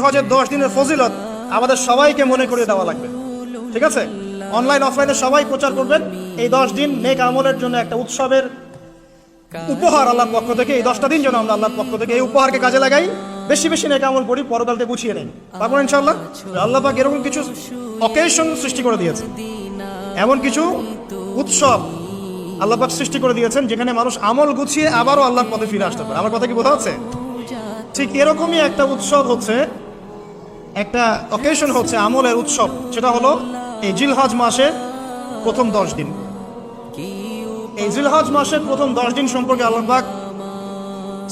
জিলহজের 10 দিনের ফজিলত আমাদের সবাইকে মনে করিয়ে দেওয়া লাগবে, ঠিক আছে? অনলাইন অফলাইনে সবাই প্রচার করবেন। এই 10 দিন নেক আমলের জন্য একটা উৎসবের উপহার আল্লাহর পক্ষ থেকে। এই 10টা দিন যেন আমরা আল্লাহর পক্ষ থেকে এই উপহারকে কাজে লাগাই, বেশি বেশি নেক আমল করি, পরকালতে গুছিয়ে নেই, পারবো ইনশাআল্লাহ। আল্লাহ পাক এরকম কিছু অকেশন সৃষ্টি করে দিয়েছে, এমন কিছু উৎসব আল্লাহ পাক সৃষ্টি করে দিয়েছেন যেখানে মানুষ আমল গুছিয়ে আবারও আল্লাহর পথে ফিরে আসতে পারে। আমার কথা কি বোঝা যাচ্ছে? ঠিক এরকমই একটা উৎসব হচ্ছে, একটা অকেশন হচ্ছে আমলের উৎসব, সেটা হলো এই জিলহজ মাসের প্রথম 10 দিন। এই জিলহজ মাসের প্রথম 10 দিন সম্পর্কে আল্লাহ পাক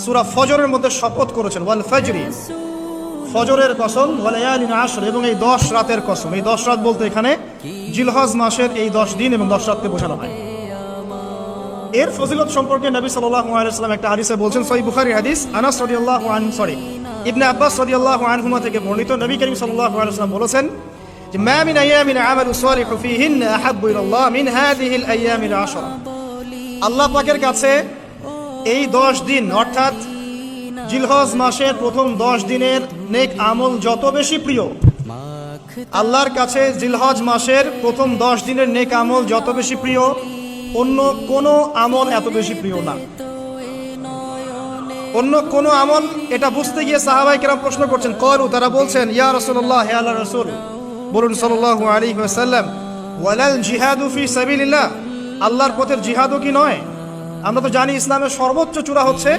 সূরা ফজরের মধ্যে শপথ করেছেন, ওয়াল ফাজরি, ফজরের কসম, ওয়া লায়ালিন আশর, এবং এই 10 রাতের কসম। এই 10 রাত বলতে এখানে জিলহজ মাসের এই 10 দিন এবং 10 রাতকে বোঝানো হয়। এর ফজিলত সম্পর্কে নবী সাল্লাল্লাহু আলাইহি ওয়াসাল্লাম একটা হাদিসে বলছেন, সহিহ বুখারী হাদিস, আনাস রাদিয়াল্লাহু আনহু ইবনে আব্বাস রাদিয়াল্লাহু আনহুমা থেকে বর্ণিত, নবী করিম সাল্লাল্লাহু আলাইহি ওয়াসাল্লাম বলেছেন যে মা মিন আইয়ামিন আমালু সালিহু ফীহিন্না আহাব্বু ইলাল্লাহ মিন হাযিহিল আইয়ামিল আশরা। আল্লাহ পাকের কাছে এই 10 দিন অর্থাৎ জিলহজ মাসের প্রথম 10 দিনের নেক আমল যত বেশি প্রিয়, আল্লাহর কাছে জিলহজ মাসের প্রথম 10 দিনের নেক আমল যত বেশি প্রিয়, অন্য কোনো আমল এত বেশি প্রিয় না। অন্য কোন আমল, এটা বুঝতে গিয়ে সাহাবায়ে কেরাম প্রশ্ন করছেন, ক্বালু, তারা বলছেন, ইয়া রাসূলুল্লাহ, হে আল্লাহর রাসূল, বলুন সাল্লাল্লাহু আলাইহি ওয়াসাল্লাম, ওয়ালাল জিহাদু ফি সাবিলিল্লাহ, আল্লাহর পথের জিহাদও কি নয়? আমরা তো জানি ইসলামের সর্বোচ্চ চূড়া হচ্ছে